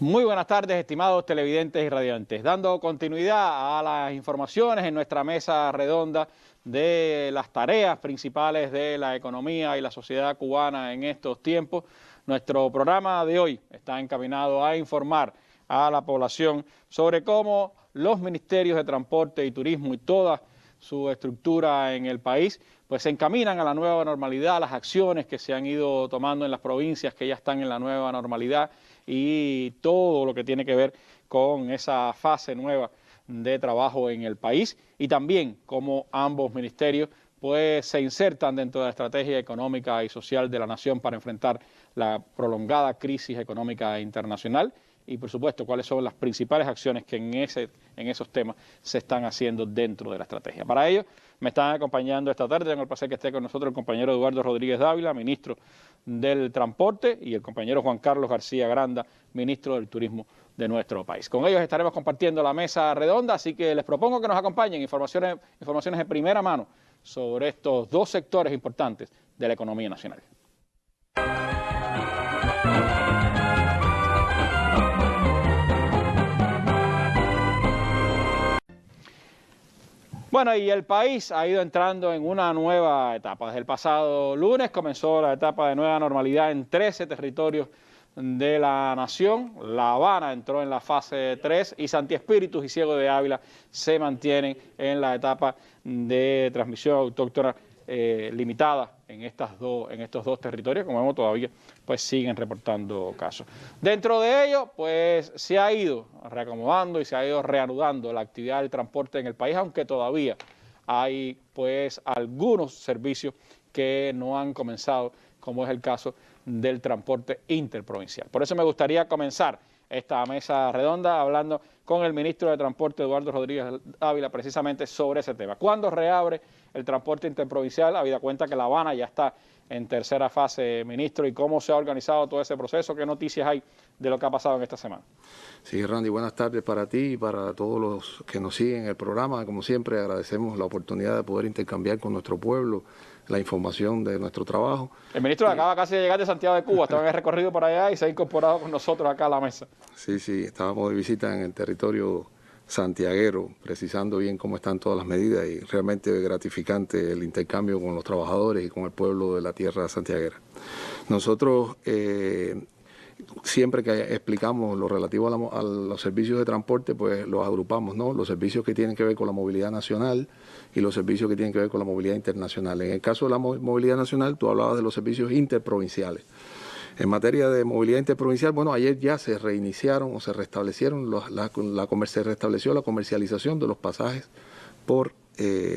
Muy buenas tardes, estimados televidentes y radiantes. Dando continuidad a las informaciones en nuestra mesa redonda de las tareas principales de la economía y la sociedad cubana en estos tiempos, nuestro programa de hoy está encaminado a informar a la población sobre cómo los ministerios de Transporte y Turismo y toda su estructura en el país pues se encaminan a la nueva normalidad, las acciones que se han ido tomando en las provincias que ya están en la nueva normalidad y todo lo que tiene que ver con esa fase nueva de trabajo en el país y también cómo ambos ministerios pues se insertan dentro de la estrategia económica y social de la nación para enfrentar la prolongada crisis económica internacional y por supuesto cuáles son las principales acciones que en esos temas se están haciendo dentro de la estrategia. Para ello me están acompañando esta tarde, tengo el placer que esté con nosotros el compañero Eduardo Rodríguez Dávila, ministro del Transporte, y el compañero Juan Carlos García Granda, ministro del Turismo de nuestro país. Con ellos estaremos compartiendo la mesa redonda, así que les propongo que nos acompañen informaciones de primera mano sobre estos dos sectores importantes de la economía nacional. Bueno, y el país ha ido entrando en una nueva etapa. Desde el pasado lunes comenzó la etapa de nueva normalidad en 13 territorios de la nación. La Habana entró en la fase 3 y Santi Espíritus y Ciego de Ávila se mantienen en la etapa de transmisión autóctona limitada en estos dos territorios. Como vemos, todavía pues siguen reportando casos. Dentro de ello, pues se ha ido reacomodando y se ha ido reanudando la actividad del transporte en el país, aunque todavía hay pues algunos servicios que no han comenzado, como es el caso del transporte interprovincial. Por eso me gustaría comenzar esta mesa redonda hablando con el ministro de Transporte, Eduardo Rodríguez Ávila, precisamente sobre ese tema. ¿Cuándo reabre el transporte interprovincial? Habida cuenta que La Habana ya está en tercera fase, ministro, y cómo se ha organizado todo ese proceso, ¿qué noticias hay de lo que ha pasado en esta semana? Sí, Randy, buenas tardes para ti y para todos los que nos siguen en el programa. Como siempre, agradecemos la oportunidad de poder intercambiar con nuestro pueblo la información de nuestro trabajo. El ministro acaba casi de llegar de Santiago de Cuba, estaba en el recorrido para allá y se ha incorporado con nosotros acá a la mesa. Sí, estábamos de visita en el territorio santiaguero, precisando bien cómo están todas las medidas y realmente gratificante el intercambio con los trabajadores y con el pueblo de la tierra santiaguera. Nosotros siempre que explicamos lo relativo a los servicios de transporte, pues los agrupamos, ¿no? Los servicios que tienen que ver con la movilidad nacional y los servicios que tienen que ver con la movilidad internacional. En el caso de la movilidad nacional, tú hablabas de los servicios interprovinciales. En materia de movilidad interprovincial, bueno, ayer ya se reiniciaron o se restablecieron, se restableció la comercialización de los pasajes por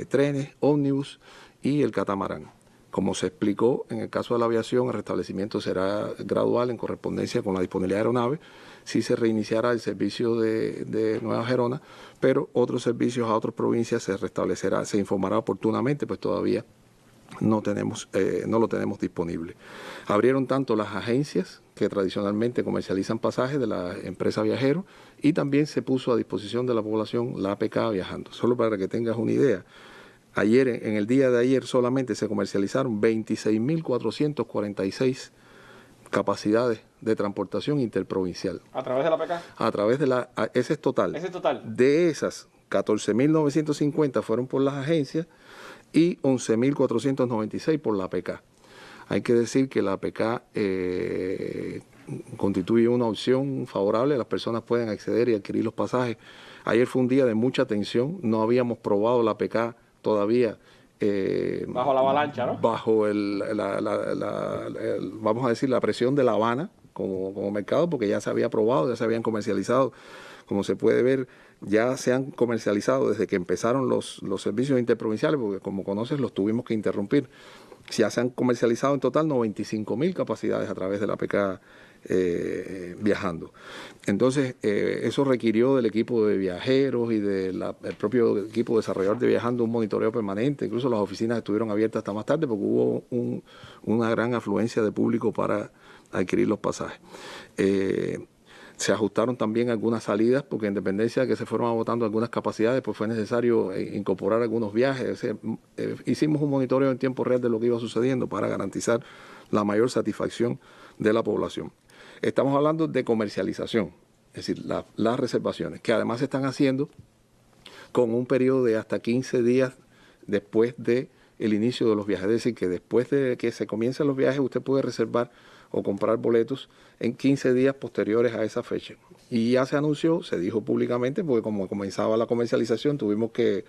trenes, ómnibus y el catamarán. Como se explicó, en el caso de la aviación, el restablecimiento será gradual en correspondencia con la disponibilidad de aeronaves. Sí se reiniciará el servicio de Nueva Gerona, pero otros servicios a otras provincias se restablecerá, se informará oportunamente, pues todavía no lo tenemos disponible. Abrieron tanto las agencias que tradicionalmente comercializan pasajes de la empresa Viajero y también se puso a disposición de la población la APK Viajando. Solo para que tengas una idea, ayer, en el día de ayer solamente se comercializaron 26.446 capacidades de transportación interprovincial. ¿A través de la APK? A través de la... Ese es total. ¿Ese es total? De esas, 14.950 fueron por las agencias y 11.496 por la APK. Hay que decir que la APK constituye una opción favorable, las personas pueden acceder y adquirir los pasajes. Ayer fue un día de mucha tensión, no habíamos probado la APK todavía. Bajo la avalancha, ¿no? Bajo vamos a decir, la presión de La Habana como mercado, porque ya se había probado, ya se habían comercializado. Como se puede ver, ya se han comercializado desde que empezaron los servicios interprovinciales, porque como conoces los tuvimos que interrumpir. Ya se han comercializado en total 95.000 capacidades a través de la APK Viajando. Entonces, eso requirió del equipo de viajeros y del propio equipo desarrollador de Viajando un monitoreo permanente. Incluso las oficinas estuvieron abiertas hasta más tarde porque hubo una gran afluencia de público para adquirir los pasajes. Se ajustaron también algunas salidas porque en dependencia de que se fueron agotando algunas capacidades, pues fue necesario incorporar algunos viajes. Hicimos un monitoreo en tiempo real de lo que iba sucediendo para garantizar la mayor satisfacción de la población. Estamos hablando de comercialización. es decir, las reservaciones, que además se están haciendo con un periodo de hasta 15 días después del inicio de los viajes. Es decir, que después de que se comiencen los viajes, usted puede reservar o comprar boletos en 15 días posteriores a esa fecha. Y ya se anunció, se dijo públicamente, porque como comenzaba la comercialización, tuvimos que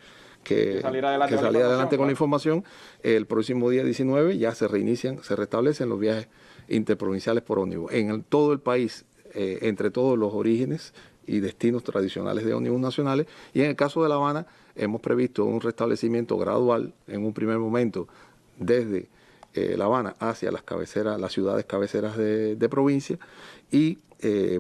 salir adelante con la información. El próximo día 19 ya se restablecen los viajes interprovinciales por ómnibus. En todo el país, entre todos los orígenes y destinos tradicionales de ómnibus nacionales. Y en el caso de La Habana, hemos previsto un restablecimiento gradual en un primer momento desde La Habana hacia las ciudades cabeceras de provincia y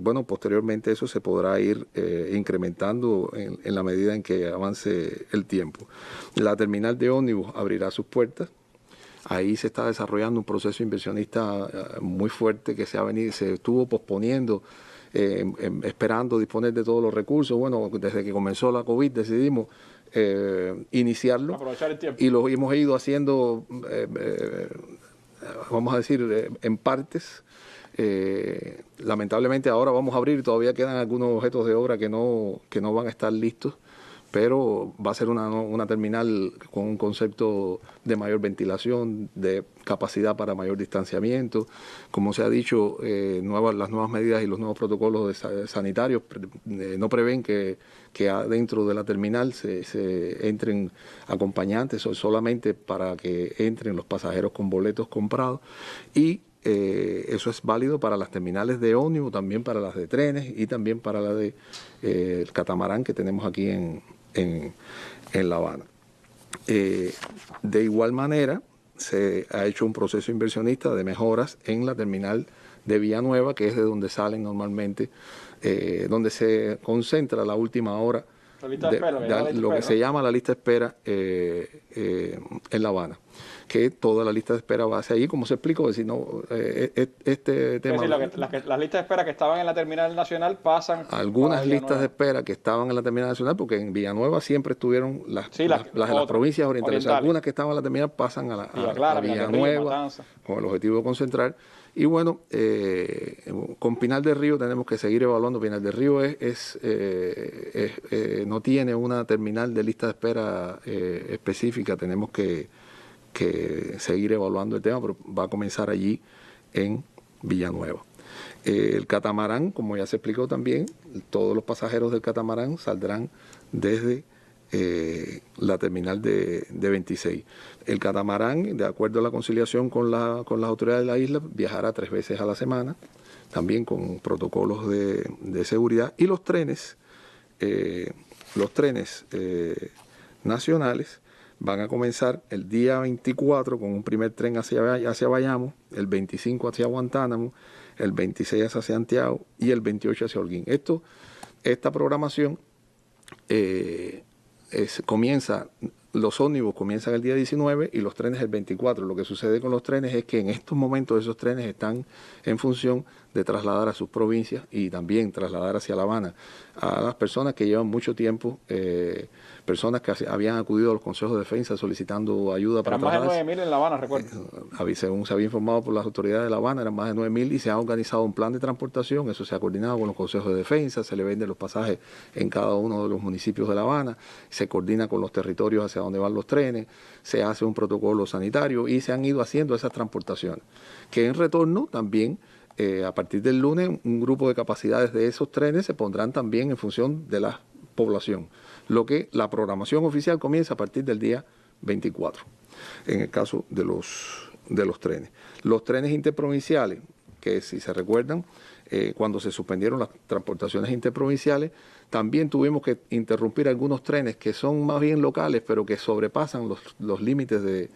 bueno, posteriormente eso se podrá ir incrementando en la medida en que avance el tiempo. La terminal de ómnibus abrirá sus puertas. Ahí se está desarrollando un proceso inversionista muy fuerte que se estuvo posponiendo, esperando disponer de todos los recursos. Bueno, desde que comenzó la COVID decidimos iniciarlo. Aprovechar el tiempo. Y lo hemos ido haciendo, vamos a decir, en partes. Lamentablemente ahora vamos a abrir, todavía quedan algunos objetos de obra que no van a estar listos, pero va a ser una terminal con un concepto de mayor ventilación, de capacidad para mayor distanciamiento. Como se ha dicho, las nuevas medidas y los nuevos protocolos sanitarios no prevén que dentro de la terminal se entren acompañantes, solamente para que entren los pasajeros con boletos comprados. Y eso es válido para las terminales de ómnibus, también para las de trenes y también para la de el catamarán que tenemos aquí en La Habana. De igual manera, se ha hecho un proceso inversionista de mejoras en la terminal de Villanueva, que es de donde salen normalmente, donde se concentra la última hora, lo que se llama la lista de espera en La Habana, que toda la lista de espera va hacia allí, como se explicó, es decir, no, este tema... Es decir, las listas de espera que estaban en la terminal nacional pasan... Algunas listas de espera que estaban en la terminal nacional, porque en Villanueva siempre estuvieron las provincias orientales. Algunas que estaban en la terminal pasan a Villanueva, con el objetivo de concentrar. Y bueno, con Pinar del Río tenemos que seguir evaluando. Pinar del Río no tiene una terminal de lista de espera específica. Tenemos que seguir evaluando el tema, pero va a comenzar allí en Villanueva. El catamarán, como ya se explicó también, todos los pasajeros del catamarán saldrán desde la terminal de 26. El catamarán, de acuerdo a la conciliación con las autoridades de la isla, viajará 3 veces a la semana, también con protocolos de seguridad. Y los trenes nacionales van a comenzar el día 24 con un primer tren hacia Bayamo, el 25 hacia Guantánamo, el 26 hacia Santiago y el 28 hacia Holguín. Esta programación los ómnibus comienzan el día 19 y los trenes el 24. Lo que sucede con los trenes es que en estos momentos esos trenes están en función de trasladar a sus provincias y también trasladar hacia La Habana a las personas que llevan mucho tiempo, personas que habían acudido a los consejos de defensa solicitando ayuda para trasladarse. Más de 9.000 en La Habana, recuerdo. Según se había informado por las autoridades de La Habana, eran más de 9.000 y se ha organizado un plan de transportación. Eso se ha coordinado con los consejos de defensa, se le venden los pasajes en cada uno de los municipios de La Habana, se coordina con los territorios hacia donde van los trenes, se hace un protocolo sanitario y se han ido haciendo esas transportaciones. Que en retorno también, a partir del lunes, un grupo de capacidades de esos trenes se pondrán también en función de la población. Lo que la programación oficial comienza a partir del día 24, en el caso de los trenes. Los trenes interprovinciales, que si se recuerdan, cuando se suspendieron las transportaciones interprovinciales, también tuvimos que interrumpir algunos trenes que son más bien locales, pero que sobrepasan los límites de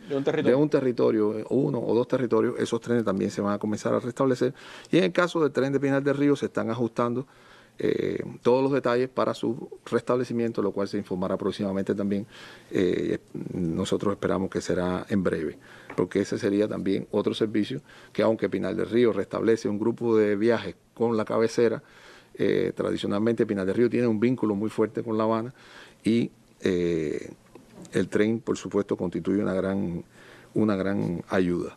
un territorio, 1 o 2 territorios. Esos trenes también se van a comenzar a restablecer. Y en el caso del tren de Pinar del Río se están ajustando todos los detalles para su restablecimiento, lo cual se informará próximamente también. Nosotros esperamos que será en breve, porque ese sería también otro servicio que, aunque Pinar del Río restablece un grupo de viajes con la cabecera, tradicionalmente Pinar del Río tiene un vínculo muy fuerte con La Habana y el tren, por supuesto, constituye una gran ayuda.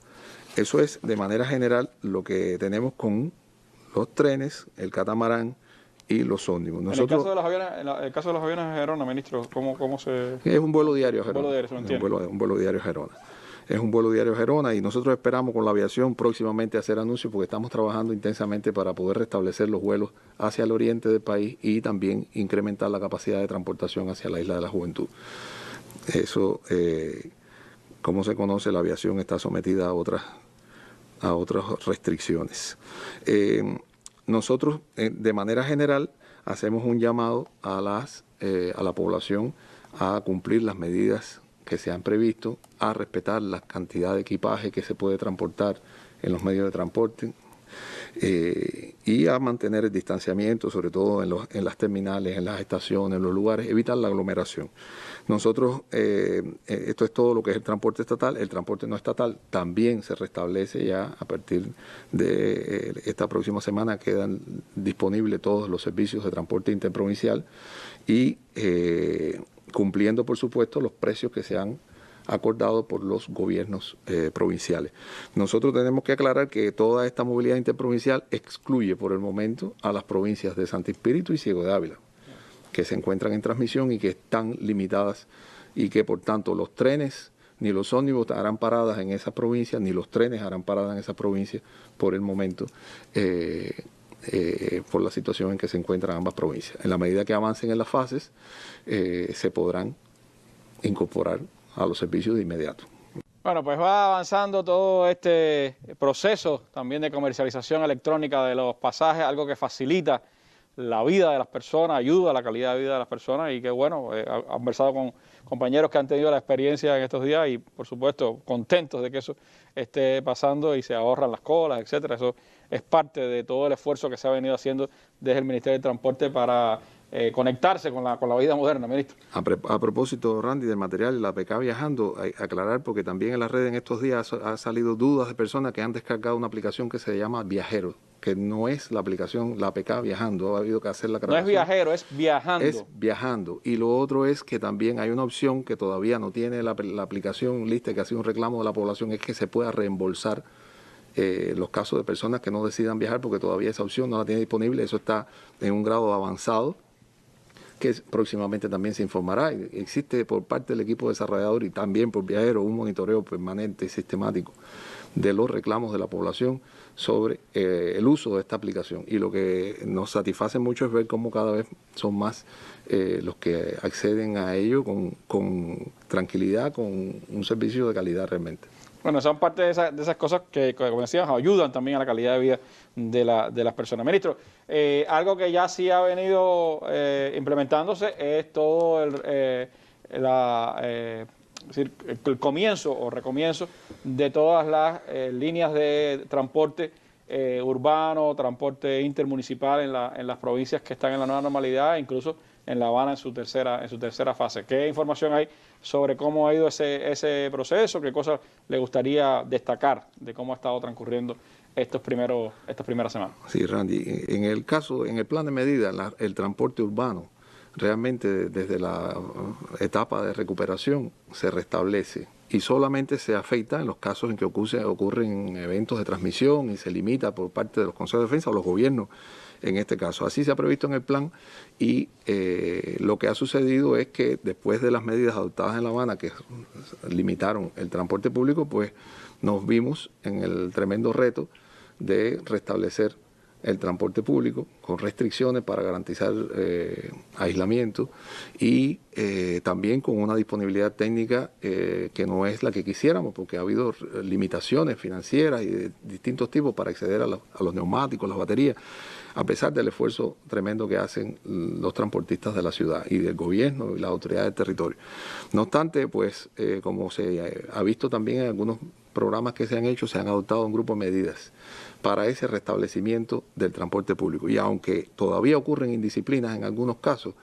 Eso es, de manera general, lo que tenemos con los trenes, el catamarán y los ómnibus. En el caso de los aviones, el caso de los aviones de Gerona, ministro, ¿cómo se...? Es un vuelo diario a Gerona. Un vuelo diario a Gerona. Es un vuelo diario a Gerona y nosotros esperamos con la aviación próximamente hacer anuncios porque estamos trabajando intensamente para poder restablecer los vuelos hacia el oriente del país y también incrementar la capacidad de transportación hacia la Isla de la Juventud. Eso, como se conoce, la aviación está sometida a otras restricciones. Nosotros, de manera general, hacemos un llamado a la población a cumplir las medidas que se han previsto, a respetar la cantidad de equipaje que se puede transportar en los medios de transporte y a mantener el distanciamiento, sobre todo en las terminales, en las estaciones, en los lugares, evitar la aglomeración. Nosotros, esto es todo lo que es el transporte estatal. El transporte no estatal también se restablece ya a partir de esta próxima semana. Quedan disponibles todos los servicios de transporte interprovincial y cumpliendo, por supuesto, los precios que se han acordado por los gobiernos provinciales. Nosotros tenemos que aclarar que toda esta movilidad interprovincial excluye por el momento a las provincias de Santo Espíritu y Ciego de Ávila, que se encuentran en transmisión y que están limitadas y que por tanto los trenes ni los ómnibus harán paradas en esas provincias, ni los trenes harán paradas en esas provincias por el momento, por la situación en que se encuentran ambas provincias. En la medida que avancen en las fases, se podrán incorporar a los servicios de inmediato. Bueno, pues va avanzando todo este proceso también de comercialización electrónica de los pasajes, algo que facilita la vida de las personas, ayuda a la calidad de vida de las personas y que bueno, he conversado con compañeros que han tenido la experiencia en estos días y por supuesto contentos de que eso esté pasando y se ahorran las colas, etcétera. Eso es parte de todo el esfuerzo que se ha venido haciendo desde el Ministerio de Transporte para conectarse con la vida moderna, ministro. A propósito, Randy, del material de la APK Viajando, aclarar porque también en las redes en estos días ha salido dudas de personas que han descargado una aplicación que se llama Viajero, que no es la aplicación, la APK Viajando, ha habido que hacer la aclaración. No es Viajero, es Viajando. Es Viajando. Y lo otro es que también hay una opción que todavía no tiene la aplicación lista, que ha sido un reclamo de la población, es que se pueda reembolsar los casos de personas que no decidan viajar porque todavía esa opción no la tiene disponible. Eso está en un grado avanzado que próximamente también se informará. Existe por parte del equipo desarrollador y también por Viajero un monitoreo permanente y sistemático de los reclamos de la población sobre el uso de esta aplicación. Y lo que nos satisface mucho es ver cómo cada vez son más los que acceden a ello con tranquilidad, con un servicio de calidad realmente. Bueno, son parte de esas cosas que, como decíamos, ayudan también a la calidad de vida de las personas. Ministro, algo que ya sí ha venido implementándose es todo el comienzo o recomienzo de todas las líneas de transporte urbano, transporte intermunicipal en las provincias que están en la nueva normalidad, incluso en La Habana en su tercera fase. ¿Qué información hay sobre cómo ha ido ese proceso? ¿Qué cosas le gustaría destacar de cómo ha estado transcurriendo estas primeras semanas? Sí, Randy, en el plan de medida, el transporte urbano, realmente desde la etapa de recuperación se restablece y solamente se afecta en los casos en que ocurren eventos de transmisión y se limita por parte de los consejos de defensa o los gobiernos en este caso. Así se ha previsto en el plan y lo que ha sucedido es que después de las medidas adoptadas en La Habana que limitaron el transporte público, pues nos vimos en el tremendo reto de restablecer el transporte público con restricciones para garantizar aislamiento y también con una disponibilidad técnica que no es la que quisiéramos porque ha habido limitaciones financieras y de distintos tipos para acceder a los neumáticos, las baterías, a pesar del esfuerzo tremendo que hacen los transportistas de la ciudad y del gobierno y las autoridades del territorio. No obstante, pues como se ha visto también en algunos programas que se han hecho, se han adoptado un grupo de medidas para ese restablecimiento del transporte público. Y aunque todavía ocurren indisciplinas en algunos casos,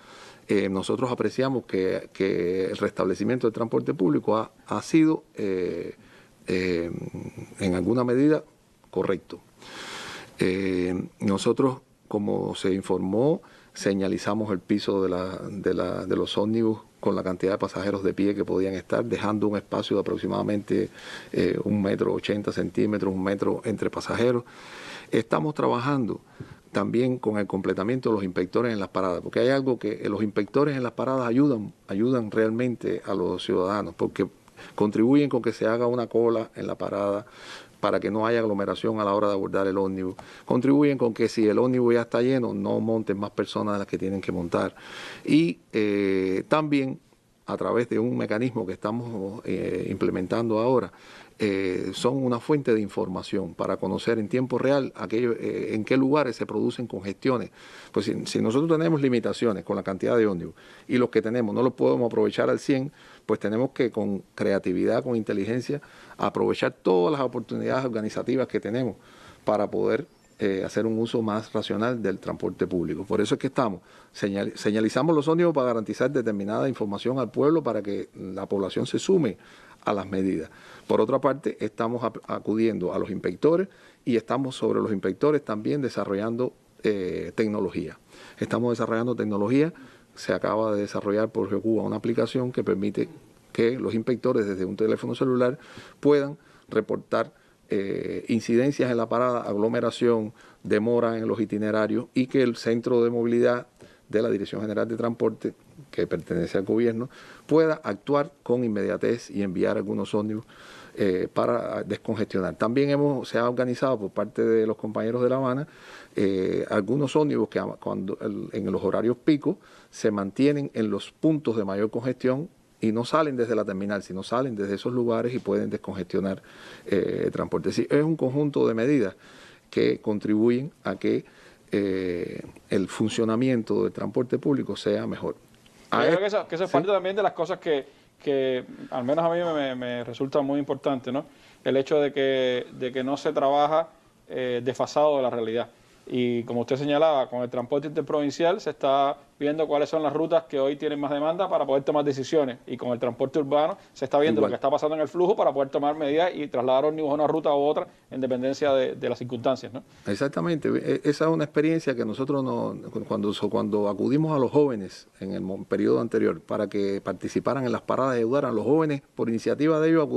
nosotros apreciamos que el restablecimiento del transporte público ha sido en alguna medida correcto. Nosotros, como se informó, señalizamos el piso de los ómnibus con la cantidad de pasajeros de pie que podían estar, dejando un espacio de aproximadamente 1,80 m, 1 metro entre pasajeros. Estamos trabajando también con el completamiento de los inspectores en las paradas, porque hay algo que los inspectores en las paradas ayudan realmente a los ciudadanos, porque contribuyen con que se haga una cola en la parada para que no haya aglomeración a la hora de abordar el ómnibus, contribuyen con que si el ómnibus ya está lleno, no monten más personas de las que tienen que montar, y también a través de un mecanismo que estamos implementando ahora, son una fuente de información para conocer en tiempo real en qué lugares se producen congestiones. Pues si nosotros tenemos limitaciones con la cantidad de ómnibus y los que tenemos no los podemos aprovechar al 100%, pues tenemos que con creatividad, con inteligencia, aprovechar todas las oportunidades organizativas que tenemos para poder hacer un uso más racional del transporte público. Por eso es que señalizamos los ómnibus para garantizar determinada información al pueblo para que la población se sume a las medidas. Por otra parte, estamos acudiendo a los inspectores y estamos sobre los inspectores también desarrollando tecnología. Estamos desarrollando tecnología, se acaba de desarrollar por GeoCuba una aplicación que permite que los inspectores desde un teléfono celular puedan reportar incidencias en la parada, aglomeración, demora en los itinerarios, y que el Centro de Movilidad de la Dirección General de Transporte, que pertenece al gobierno, pueda actuar con inmediatez y enviar algunos ómnibus para descongestionar. También se ha organizado por parte de los compañeros de La Habana algunos ómnibus que en los horarios pico se mantienen en los puntos de mayor congestión y no salen desde la terminal, sino salen desde esos lugares y pueden descongestionar el transporte. Es un conjunto de medidas que contribuyen a que el funcionamiento del transporte público sea mejor. Yo creo que eso es parte también de las cosas que al menos a mí me resulta muy importante, ¿no? El hecho de que no se trabaja desfasado de la realidad. Y como usted señalaba, con el transporte interprovincial se está viendo cuáles son las rutas que hoy tienen más demanda para poder tomar decisiones. Y con el transporte urbano se está viendo lo que está pasando en el flujo para poder tomar medidas y trasladar ómnibus a una ruta u otra en dependencia de las circunstancias, ¿no? Exactamente. Esa es una experiencia que nosotros cuando acudimos a los jóvenes en el periodo anterior para que participaran en las paradas y ayudaran, los jóvenes, por iniciativa de ellos,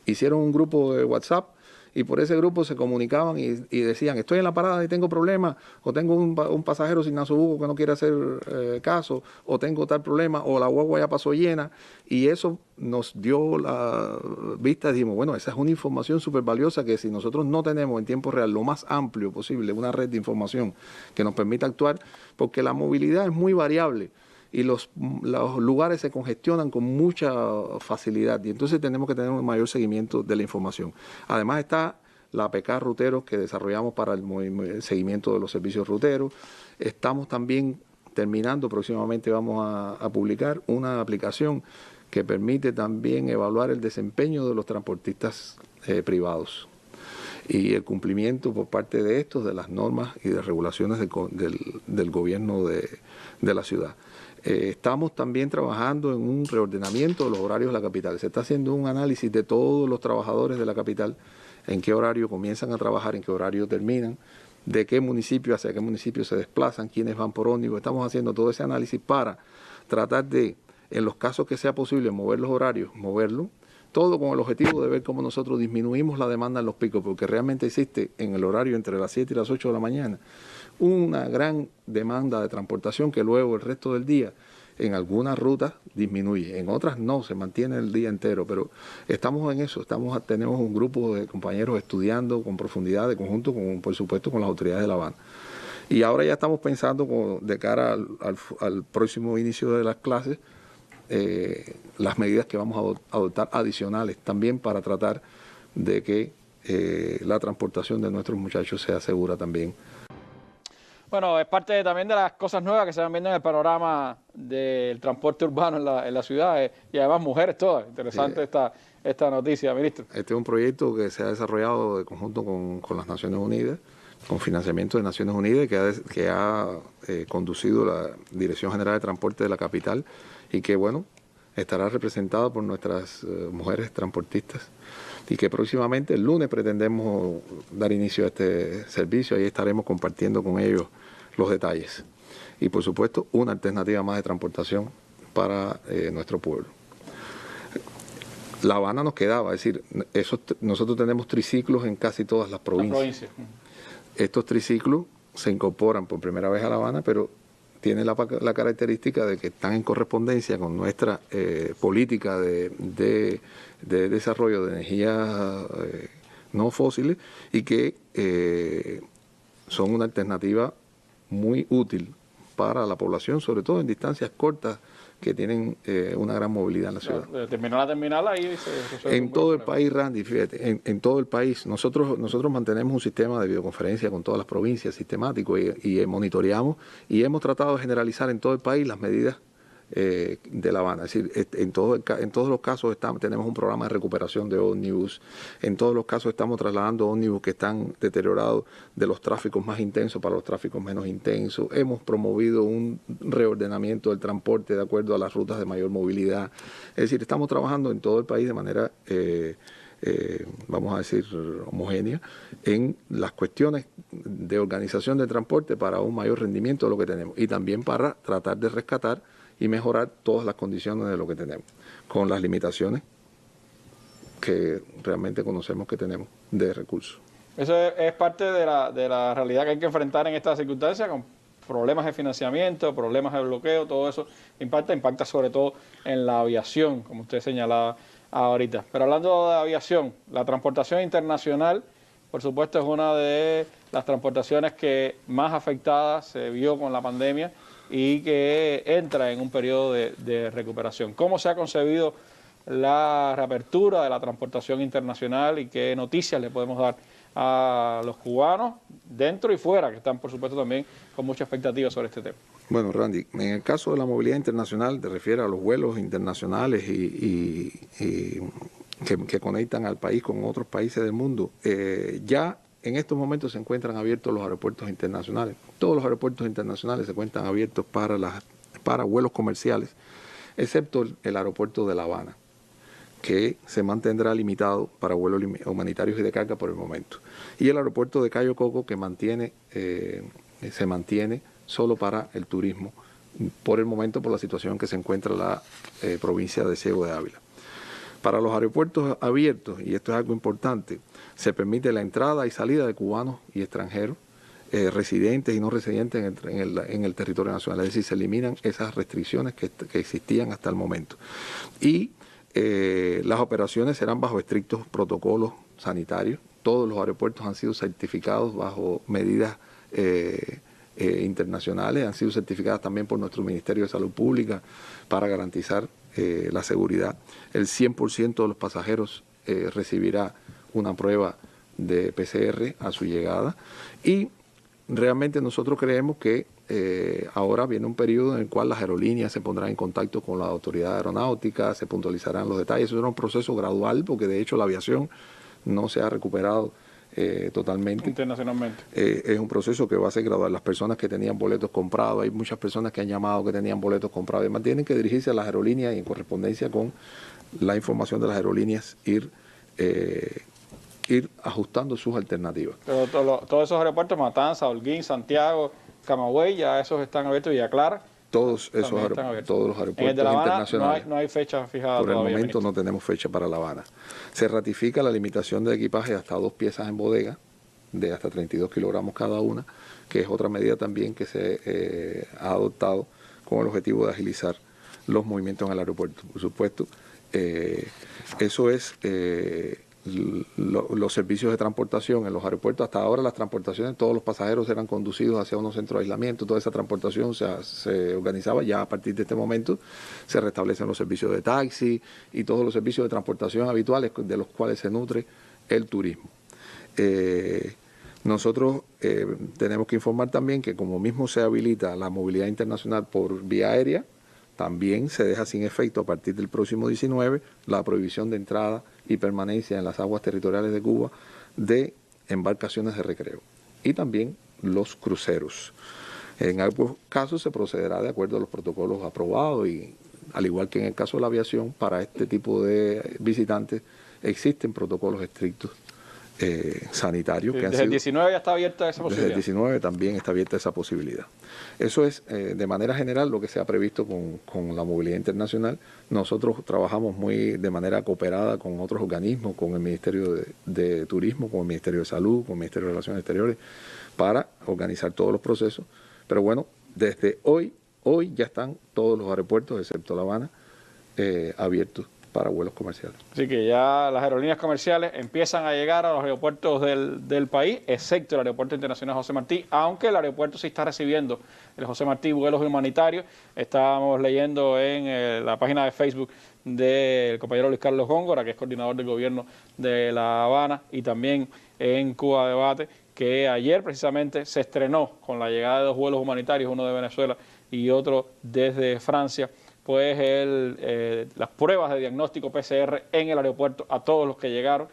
hicieron un grupo de WhatsApp. Y por ese grupo se comunicaban y decían, estoy en la parada y tengo problemas, o tengo un pasajero sin nasobuco que no quiere hacer caso, o tengo tal problema, o la guagua ya pasó llena. Y eso nos dio la vista y dijimos, bueno, esa es una información súper valiosa que si nosotros no tenemos en tiempo real lo más amplio posible, una red de información que nos permita actuar, porque la movilidad es muy variable y los lugares se congestionan con mucha facilidad, y entonces tenemos que tener un mayor seguimiento de la información. Además está la APK Ruteros que desarrollamos para el seguimiento de los servicios ruteros. Estamos también terminando, próximamente vamos a publicar una aplicación que permite también evaluar el desempeño de los transportistas privados y el cumplimiento por parte de estos de las normas y de regulaciones del gobierno de la ciudad. Estamos también trabajando en un reordenamiento de los horarios de la capital. Se está haciendo un análisis de todos los trabajadores de la capital, en qué horario comienzan a trabajar, en qué horario terminan, de qué municipio hacia qué municipio se desplazan, quiénes van por ómnibus. Estamos haciendo todo ese análisis para tratar de, en los casos que sea posible, mover los horarios, moverlo, todo con el objetivo de ver cómo nosotros disminuimos la demanda en los picos, porque realmente existe en el horario entre las 7 y las 8 de la mañana una gran demanda de transportación que luego el resto del día en algunas rutas disminuye, en otras no, se mantiene el día entero, pero estamos en eso, tenemos un grupo de compañeros estudiando con profundidad, de conjunto, por supuesto, con las autoridades de La Habana. Y ahora ya estamos pensando de cara al próximo inicio de las clases, las medidas que vamos a adoptar adicionales también para tratar de que la transportación de nuestros muchachos sea segura también. Bueno, es parte también de las cosas nuevas que se van viendo en el panorama del transporte urbano en la ciudad, y además mujeres todas. Interesante esta noticia, ministro. Este es un proyecto que se ha desarrollado de conjunto con las Naciones Unidas, con financiamiento de Naciones Unidas, que ha conducido la Dirección General de Transporte de la capital y que, bueno, estará representado por nuestras mujeres transportistas, y que próximamente el lunes pretendemos dar inicio a este servicio. Ahí estaremos compartiendo con ellos los detalles y, por supuesto, una alternativa más de transportación para nuestro pueblo. La Habana nos quedaba, es decir, nosotros tenemos triciclos en casi todas las provincias. Estos triciclos se incorporan por primera vez a La Habana, pero tiene la característica de que están en correspondencia con nuestra política de desarrollo de energías no fósiles y que son una alternativa muy útil para la población, sobre todo en distancias cortas que tienen una gran movilidad en la ciudad. De terminal a terminal ahí en todo el país, Randy, fíjate, en todo el país, nosotros mantenemos un sistema de videoconferencia con todas las provincias sistemático y monitoreamos y hemos tratado de generalizar en todo el país las medidas de La Habana. Es decir, en todos los casos tenemos un programa de recuperación de ómnibus, en todos los casos estamos trasladando ómnibus que están deteriorados de los tráficos más intensos para los tráficos menos intensos. Hemos promovido un reordenamiento del transporte de acuerdo a las rutas de mayor movilidad. Es decir, estamos trabajando en todo el país de manera vamos a decir, homogénea en las cuestiones de organización del transporte para un mayor rendimiento de lo que tenemos y también para tratar de rescatar y mejorar todas las condiciones de lo que tenemos, con las limitaciones que realmente conocemos que tenemos de recursos. Eso es parte de la realidad que hay que enfrentar en estas circunstancias, con problemas de financiamiento, problemas de bloqueo, todo eso impacta sobre todo en la aviación, como usted señalaba ahorita. Pero hablando de aviación, la transportación internacional, por supuesto, es una de las transportaciones que más afectada se vio con la pandemia y que entra en un periodo de recuperación. ¿Cómo se ha concebido la reapertura de la transportación internacional y qué noticias le podemos dar a los cubanos dentro y fuera, que están por supuesto también con mucha expectativa sobre este tema? Bueno, Randy, en el caso de la movilidad internacional, te refieres a los vuelos internacionales que conectan al país con otros países del mundo. Ya en estos momentos se encuentran abiertos los aeropuertos internacionales. Todos los aeropuertos internacionales se encuentran abiertos para vuelos comerciales, excepto el aeropuerto de La Habana, que se mantendrá limitado para vuelos humanitarios y de carga por el momento. Y el aeropuerto de Cayo Coco, que se mantiene solo para el turismo, por el momento por la situación en que se encuentra la provincia de Ciego de Ávila. Para los aeropuertos abiertos, y esto es algo importante, se permite la entrada y salida de cubanos y extranjeros, residentes y no residentes en el territorio nacional. Es decir, se eliminan esas restricciones que existían hasta el momento. Y las operaciones serán bajo estrictos protocolos sanitarios. Todos los aeropuertos han sido certificados bajo medidas internacionales, han sido certificadas también por nuestro Ministerio de Salud Pública para garantizar la seguridad. El 100% de los pasajeros recibirá una prueba de PCR a su llegada y realmente nosotros creemos que ahora viene un periodo en el cual las aerolíneas se pondrán en contacto con la autoridad aeronáutica, se puntualizarán los detalles. Eso es un proceso gradual porque de hecho la aviación no se ha recuperado totalmente. Internacionalmente. Es un proceso que va a ser gradual. Las personas que tenían boletos comprados, hay muchas personas que han llamado que tenían boletos comprados, además tienen que dirigirse a las aerolíneas y en correspondencia con la información de las aerolíneas ir ajustando sus alternativas. Pero todos esos aeropuertos, Matanza, Holguín, Santiago, Camagüey, ya esos están abiertos, Villa Clara. Todos los aeropuertos en el de La Habana internacionales. No hay fecha fijada por todavía. El momento no tenemos fecha para La Habana. Se ratifica la limitación de equipaje hasta 2 piezas en bodega, de hasta 32 kilogramos cada una, que es otra medida también que se ha adoptado con el objetivo de agilizar los movimientos en el aeropuerto. Por supuesto, eso es los servicios de transportación en los aeropuertos. Hasta ahora las transportaciones, todos los pasajeros eran conducidos hacia unos centros de aislamiento, toda esa transportación se organizaba. Ya a partir de este momento se restablecen los servicios de taxi y todos los servicios de transportación habituales de los cuales se nutre el turismo. Nosotros tenemos que informar también que como mismo se habilita la movilidad internacional por vía aérea, también se deja sin efecto a partir del próximo 19 la prohibición de entrada y permanencia en las aguas territoriales de Cuba de embarcaciones de recreo y también los cruceros. En algunos casos se procederá de acuerdo a los protocolos aprobados y al igual que en el caso de la aviación, para este tipo de visitantes existen protocolos estrictos sanitarios. Sí, que han desde el sido, 19 ya está abierta esa posibilidad. Desde el 19 también está abierta esa posibilidad. Eso es, de manera general, lo que se ha previsto con la movilidad internacional. Nosotros trabajamos de manera cooperada con otros organismos, con el Ministerio de Turismo, con el Ministerio de Salud, con el Ministerio de Relaciones Exteriores, para organizar todos los procesos. Pero bueno, desde hoy ya están todos los aeropuertos, excepto La Habana, abiertos para vuelos comerciales. Así que ya las aerolíneas comerciales empiezan a llegar a los aeropuertos del país, excepto el Aeropuerto Internacional José Martí, aunque el aeropuerto sí está recibiendo, el José Martí, vuelos humanitarios. Estábamos leyendo en la página de Facebook del compañero Luis Carlos Góngora, que es coordinador del gobierno de La Habana, y también en Cuba Debate, que ayer precisamente se estrenó con la llegada de 2 vuelos humanitarios, uno de Venezuela y otro desde Francia, pues las pruebas de diagnóstico PCR en el aeropuerto a todos los que llegaron.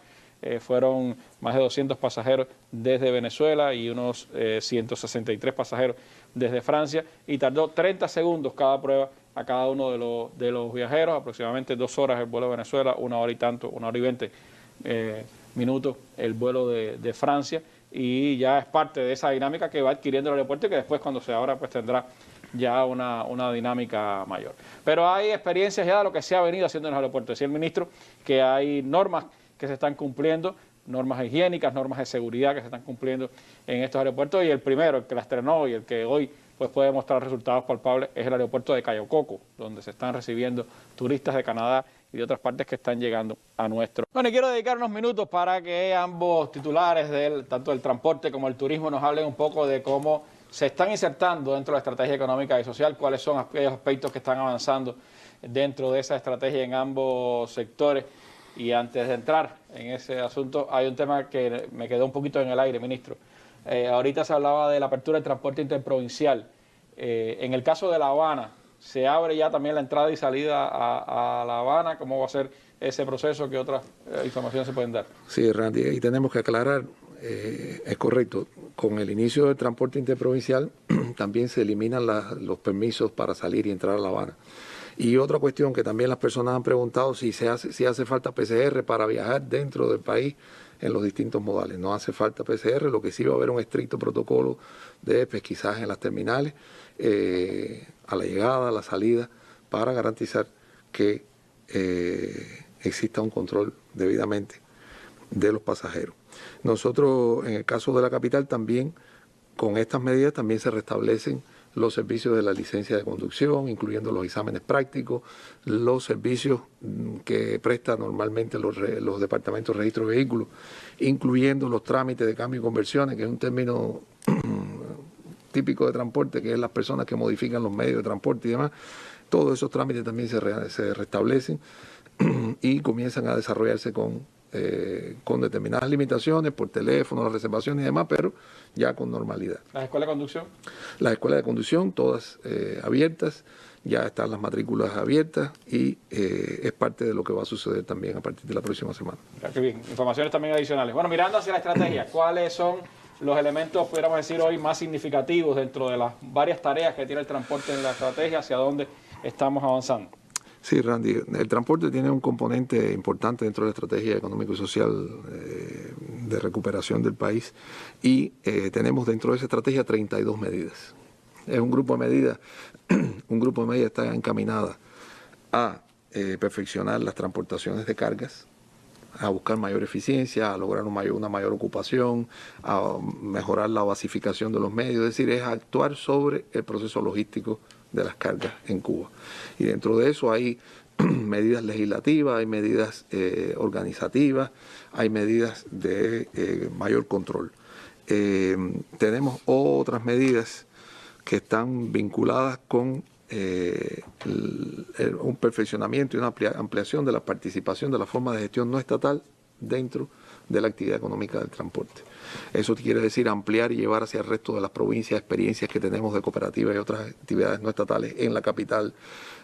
Fueron más de 200 pasajeros desde Venezuela y unos 163 pasajeros desde Francia, y tardó 30 segundos cada prueba a cada uno de los viajeros, aproximadamente 2 horas el vuelo de Venezuela, 1 hora y tanto, 1 hora y 20 minutos el vuelo de Francia, y ya es parte de esa dinámica que va adquiriendo el aeropuerto y que después, cuando se abra, pues tendrá ya una dinámica mayor. Pero hay experiencias ya de lo que se ha venido haciendo en los aeropuertos. Decía el ministro que hay normas que se están cumpliendo, normas higiénicas, normas de seguridad que se están cumpliendo en estos aeropuertos, y el primero, el que la estrenó y el que hoy pues puede mostrar resultados palpables, es el aeropuerto de Cayo Coco, donde se están recibiendo turistas de Canadá y de otras partes que están llegando a nuestro. Bueno, y quiero dedicar unos minutos para que ambos titulares, tanto del transporte como el turismo, nos hablen un poco de cómo se están insertando dentro de la estrategia económica y social, cuáles son aquellos aspectos que están avanzando dentro de esa estrategia en ambos sectores. Y antes de entrar en ese asunto, hay un tema que me quedó un poquito en el aire, ministro. Ahorita se hablaba de la apertura del transporte interprovincial. En el caso de La Habana, ¿se abre ya también la entrada y salida a La Habana? ¿Cómo va a ser ese proceso? ¿Qué otras informaciones se pueden dar? Sí, Randy, y tenemos que aclarar, es correcto, con el inicio del transporte interprovincial también se eliminan los permisos para salir y entrar a La Habana. Y otra cuestión que también las personas han preguntado, si hace falta PCR para viajar dentro del país en los distintos modales. No hace falta PCR, lo que sí va a haber un estricto protocolo de pesquisaje en las terminales, a la llegada, a la salida, para garantizar que exista un control debidamente de los pasajeros. Nosotros, en el caso de la capital, también con estas medidas también se restablecen los servicios de la licencia de conducción, incluyendo los exámenes prácticos, los servicios que prestan normalmente los departamentos de registro de vehículos, incluyendo los trámites de cambio y conversiones, que es un término típico de transporte, que es las personas que modifican los medios de transporte y demás. Todos esos trámites también se restablecen y comienzan a desarrollarse con determinadas limitaciones por teléfono, las reservaciones y demás, pero ya con normalidad. ¿Las escuelas de conducción? Las escuelas de conducción, todas abiertas, ya están las matrículas abiertas y es parte de lo que va a suceder también a partir de la próxima semana. Qué bien, informaciones también adicionales. Bueno, mirando hacia la estrategia, ¿cuáles son los elementos, pudiéramos decir hoy, más significativos dentro de las varias tareas que tiene el transporte en la estrategia, hacia dónde estamos avanzando? Sí, Randy, el transporte tiene un componente importante dentro de la estrategia económico y social de recuperación del país, y tenemos dentro de esa estrategia 32 medidas. Es un grupo de medidas, está encaminada a perfeccionar las transportaciones de cargas, a buscar mayor eficiencia, a lograr una mayor ocupación, a mejorar la basificación de los medios, es decir, es actuar sobre el proceso logístico de las cargas en Cuba. Y dentro de eso hay medidas legislativas, hay medidas organizativas, hay medidas de mayor control. Tenemos otras medidas que están vinculadas con un perfeccionamiento y una ampliación de la participación de la forma de gestión no estatal dentro de la actividad económica del transporte. Eso quiere decir ampliar y llevar hacia el resto de las provincias experiencias que tenemos de cooperativas y otras actividades no estatales en la capital,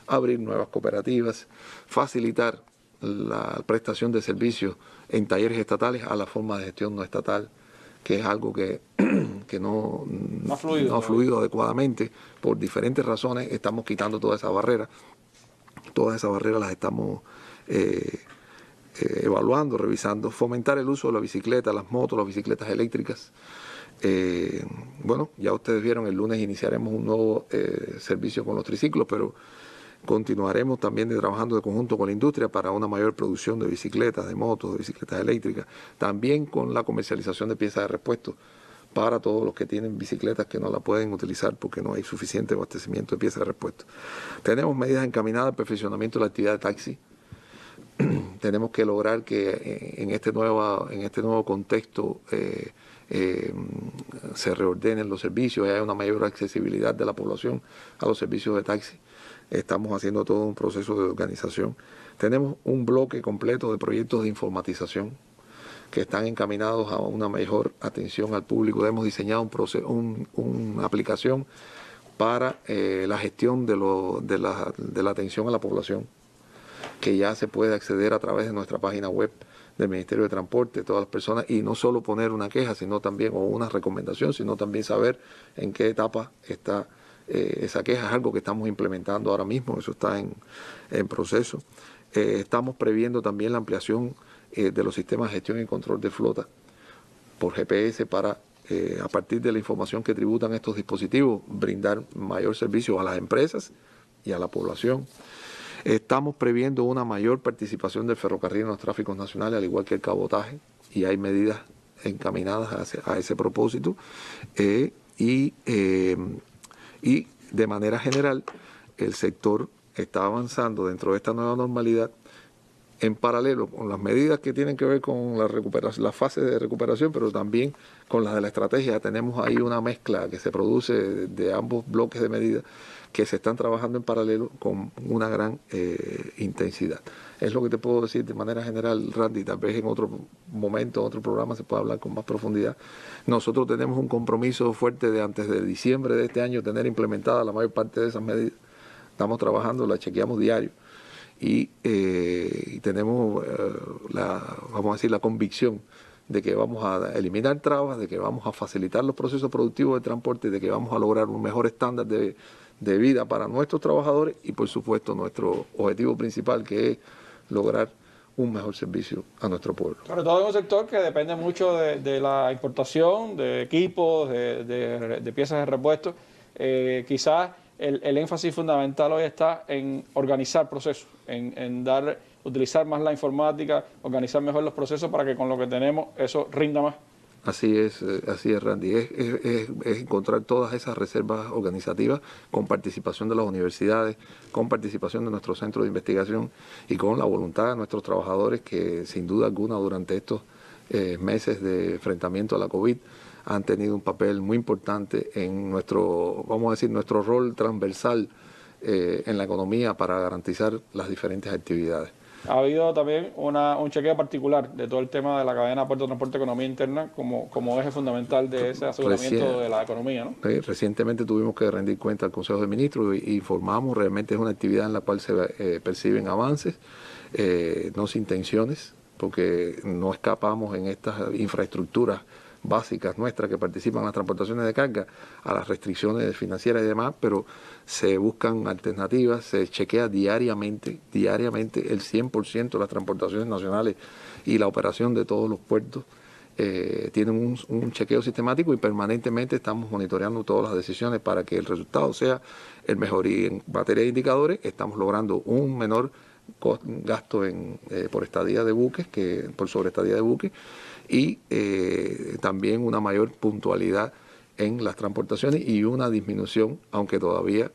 abrir nuevas cooperativas, facilitar la prestación de servicios en talleres estatales a la forma de gestión no estatal, que es algo que no ha fluido adecuadamente por diferentes razones. Estamos quitando todas esas barreras las estamos evaluando, revisando, fomentar el uso de la bicicleta, las motos, las bicicletas eléctricas. Bueno, ya ustedes vieron, el lunes iniciaremos un nuevo servicio con los triciclos, pero continuaremos también trabajando de conjunto con la industria para una mayor producción de bicicletas, de motos, de bicicletas eléctricas, también con la comercialización de piezas de repuesto para todos los que tienen bicicletas que no la pueden utilizar porque no hay suficiente abastecimiento de piezas de repuesto. Tenemos medidas encaminadas al perfeccionamiento de la actividad de taxi. Tenemos que lograr que en este nuevo contexto se reordenen los servicios y haya una mayor accesibilidad de la población a los servicios de taxi. Estamos haciendo todo un proceso de organización. Tenemos un bloque completo de proyectos de informatización que están encaminados a una mejor atención al público. Hemos diseñado una aplicación para la gestión de la atención a la población, que ya se puede acceder a través de nuestra página web del Ministerio de Transporte, todas las personas, y no solo poner una queja, sino también, o una recomendación, sino también saber en qué etapa está esa queja. Es algo que estamos implementando ahora mismo, eso está en proceso. Estamos previendo también la ampliación de los sistemas de gestión y control de flota por GPS para, a partir de la información que tributan estos dispositivos, brindar mayor servicio a las empresas y a la población. Estamos previendo una mayor participación del ferrocarril en los tráficos nacionales, al igual que el cabotaje, y hay medidas encaminadas a ese propósito. Y de manera general, el sector está avanzando dentro de esta nueva normalidad en paralelo con las medidas que tienen que ver con la fase de recuperación, pero también con las de la estrategia. Tenemos ahí una mezcla que se produce de ambos bloques de medidas que se están trabajando en paralelo con una gran intensidad. Es lo que te puedo decir de manera general, Randy. Tal vez en otro momento, en otro programa, se pueda hablar con más profundidad. Nosotros tenemos un compromiso fuerte de antes de diciembre de este año tener implementada la mayor parte de esas medidas. Estamos trabajando, las chequeamos diario y tenemos vamos a decir, la convicción de que vamos a eliminar trabas, de que vamos a facilitar los procesos productivos de transporte, de que vamos a lograr un mejor estándar de vida para nuestros trabajadores y, por supuesto, nuestro objetivo principal, que es lograr un mejor servicio a nuestro pueblo. Sobre todo en un sector que depende mucho de la importación, de equipos, de piezas de repuesto. Quizás el énfasis fundamental hoy está en organizar procesos, en utilizar más la informática, organizar mejor los procesos para que con lo que tenemos eso rinda más. Así es, Randy. Es encontrar todas esas reservas organizativas con participación de las universidades, con participación de nuestros centros de investigación y con la voluntad de nuestros trabajadores que, sin duda alguna, durante estos meses de enfrentamiento a la COVID han tenido un papel muy importante en nuestro, vamos a decir, nuestro rol transversal en la economía para garantizar las diferentes actividades. Ha habido también un chequeo particular de todo el tema de la cadena Puerto Transporte Economía Interna como eje fundamental de ese aseguramiento de la economía, ¿no? Recientemente tuvimos que rendir cuenta al Consejo de Ministros y informamos. Realmente es una actividad en la cual se perciben avances, no sin tensiones, porque no escapamos en estas infraestructuras básicas nuestras que participan en las transportaciones de carga a las restricciones financieras y demás, pero se buscan alternativas, se chequea diariamente el 100% de las transportaciones nacionales y la operación de todos los puertos. Tienen un chequeo sistemático y permanentemente estamos monitoreando todas las decisiones para que el resultado sea el mejor. Y en materia de indicadores estamos logrando un menor gasto por estadía de buques, por sobreestadía de buques, y también una mayor puntualidad en las transportaciones y una disminución, aunque todavía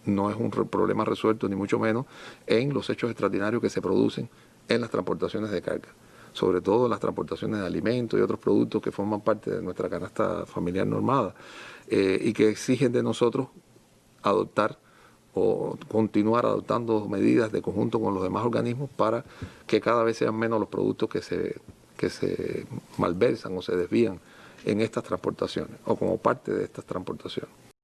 no es un problema resuelto ni mucho menos, en los hechos extraordinarios que se producen en las transportaciones de carga, sobre todo en las transportaciones de alimentos y otros productos que forman parte de nuestra canasta familiar normada y que exigen de nosotros adoptar o continuar adoptando medidas de conjunto con los demás organismos para que cada vez sean menos los productos que se malversan o se desvían en estas transportaciones o como parte de estas transportaciones.